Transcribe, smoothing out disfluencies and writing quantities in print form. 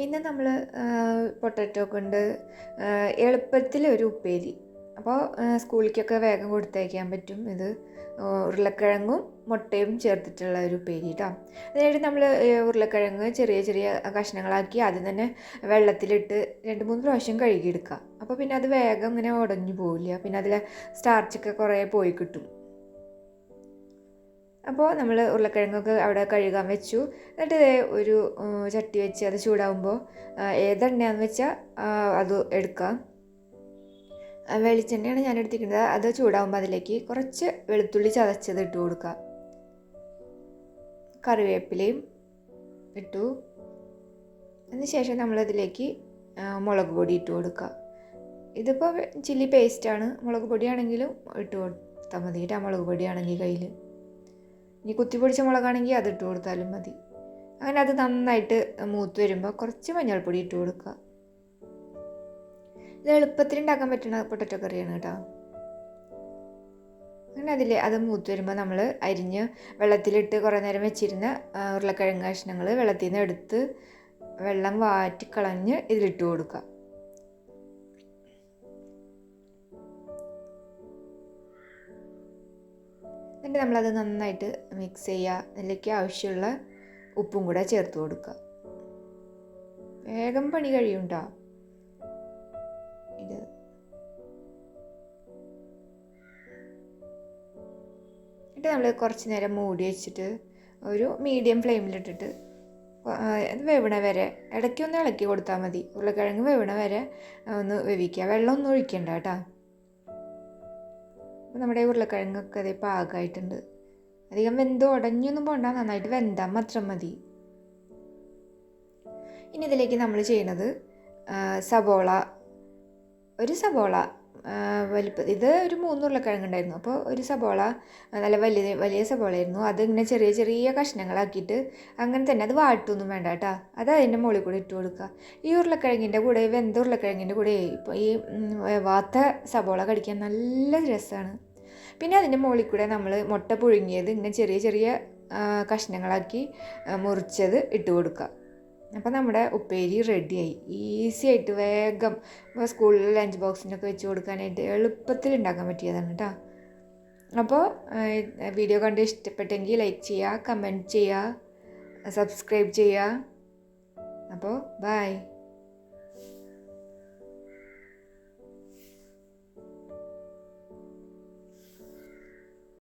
ഇന്ന് നമ്മൾ പൊട്ടറ്റോ കൊണ്ട് എളുപ്പത്തിലൊരു ഉപ്പേരി. അപ്പോൾ സ്കൂളിലേക്കൊക്കെ വേഗം കൊടുത്തയക്കാൻ പറ്റും. ഇത് ഉരുളക്കിഴങ്ങും മുട്ടയും ചേർത്തിട്ടുള്ള ഒരു ഉപ്പേരി കേട്ടോ. അതായത് നമ്മൾ ഉരുളക്കിഴങ്ങ് ചെറിയ ചെറിയ കഷ്ണങ്ങളാക്കി ആദ്യം തന്നെ വെള്ളത്തിലിട്ട് 2-3 പ്രാവശ്യം കഴുകിയെടുക്കുക. അപ്പോൾ പിന്നെ അത് വേഗം ഇങ്ങനെ ഉടഞ്ഞു പോവില്ല. പിന്നെ അതിലെ സ്റ്റാർച്ചൊക്കെ കുറേ പോയി കിട്ടും. അപ്പോൾ നമ്മൾ ഉരുളക്കിഴങ്ങൊക്കെ അവിടെ കഴുകാൻ വെച്ചു. എന്നിട്ട് ഒരു ചട്ടി വെച്ച് അത് ചൂടാവുമ്പോൾ ഏതെണ്ണയാണെന്ന് വെച്ചാൽ അത് എടുക്കാം. വെളിച്ചെണ്ണയാണ് ഞാൻ എടുത്തിരിക്കുന്നത്. അത് ചൂടാവുമ്പോൾ അതിലേക്ക് കുറച്ച് വെളുത്തുള്ളി ചതച്ചത് ഇട്ട് കൊടുക്കുക. കറിവേപ്പിലയും ഇട്ടു. അതിനുശേഷം നമ്മളതിലേക്ക് മുളക് പൊടി ഇട്ട് കൊടുക്കുക. ഇതിപ്പോൾ ചില്ലി പേസ്റ്റാണ്. മുളക് പൊടിയാണെങ്കിലും ഇട്ട് കൊടുത്താൽ മതി കേട്ടോ. മുളക് പൊടിയാണെങ്കിൽ കയ്യിൽ ഇനി കുത്തിപ്പൊടിച്ച മുളകാണെങ്കിൽ അത് ഇട്ട് കൊടുത്താലും മതി. അങ്ങനെ അത് നന്നായിട്ട് മൂത്ത് വരുമ്പോൾ കുറച്ച് മഞ്ഞൾപ്പൊടി ഇട്ട് കൊടുക്കുക. ഇത് എളുപ്പത്തിൽ ഉണ്ടാക്കാൻ പറ്റുന്ന പൊട്ടറ്റോ കറിയാണ് കേട്ടോ. അങ്ങനെ അത് മൂത്ത് വരുമ്പോൾ നമ്മൾ അരിഞ്ഞ് വെള്ളത്തിലിട്ട് കുറേ നേരം വെച്ചിരുന്ന ഉരുളക്കിഴങ്ങ് കഷ്ണങ്ങൾ വെള്ളത്തിൽ നിന്ന് എടുത്ത് വെള്ളം വാറ്റിക്കളഞ്ഞ് ഇതിലിട്ട് കൊടുക്കുക. എന്നിട്ട് നമ്മളത് നന്നായിട്ട് മിക്സ് ചെയ്യുക. അതിലേക്ക് ആവശ്യമുള്ള ഉപ്പും കൂടെ ചേർത്ത് കൊടുക്കുക. വേഗം പണി കഴിയുണ്ടോ ഇത്. എന്നിട്ട് നമ്മൾ കുറച്ച് നേരം മൂടി വെച്ചിട്ട് ഒരു മീഡിയം ഫ്ലെയിമിലിട്ടിട്ട് അത് വേവണ വരെ ഇടയ്ക്കൊന്ന് ഇളക്കി കൊടുത്താൽ മതി. ഉരുളക്കിഴങ്ങ് വേവണ വരെ ഒന്ന് വേവിക്കുക. വെള്ളമൊന്നും ഒഴിക്കണ്ട കേട്ടോ. അപ്പോൾ നമ്മുടെ ഉരുളക്കിഴങ്ങൊക്കെ അതേ പാകമായിട്ടുണ്ട്. അധികം വെന്ത് ഉടഞ്ഞൊന്നും പോകണ്ട, നന്നായിട്ട് വെന്താൽ മാത്രം മതി. ഇനി ഇതിലേക്ക് നമ്മൾ ചെയ്യുന്നത് ഒരു സബോള ഇത് ഒരു 3 ഉരുളക്കിഴങ്ങ് ഉണ്ടായിരുന്നു. അപ്പോൾ ഒരു സബോള നല്ല വലിയ സബോളയായിരുന്നു. അതിങ്ങനെ ചെറിയ ചെറിയ കഷ്ണങ്ങളാക്കിയിട്ട് അങ്ങനെ തന്നെ അത് വാട്ടൊന്നും വേണ്ട കേട്ടോ. അത് അതിൻ്റെ മുകളിൽ കൂടെ ഇട്ട് കൊടുക്കുക. ഈ ഉരുളക്കിഴങ്ങിൻ്റെ കൂടെ വെന്ത ഉരുളക്കിഴങ്ങിൻ്റെ കൂടെ ഇപ്പോൾ ഈ വാത്ത സബോള കടിക്കാൻ നല്ല രസമാണ്. പിന്നെ അതിൻ്റെ മുകളിൽ കൂടെ നമ്മൾ മുട്ട പുഴുങ്ങിയത് ഇങ്ങനെ ചെറിയ ചെറിയ കഷ്ണങ്ങളാക്കി മുറിച്ചത് ഇട്ട് കൊടുക്കുക. അപ്പോൾ നമ്മുടെ ഉപ്പേരി റെഡിയായി. ഈസി ആയിട്ട് വേഗം സ്കൂളിൽ ലഞ്ച് ബോക്സിനൊക്കെ വെച്ച് കൊടുക്കാനായിട്ട് എളുപ്പത്തിൽ ഉണ്ടാക്കാൻ പറ്റിയതാണ് കേട്ടോ. അപ്പോൾ വീഡിയോ കണ്ട് ഇഷ്ടപ്പെട്ടെങ്കിൽ ലൈക്ക് ചെയ്യുക, കമൻറ്റ് ചെയ്യുക, സബ്സ്ക്രൈബ് ചെയ്യുക. അപ്പോൾ ബൈ.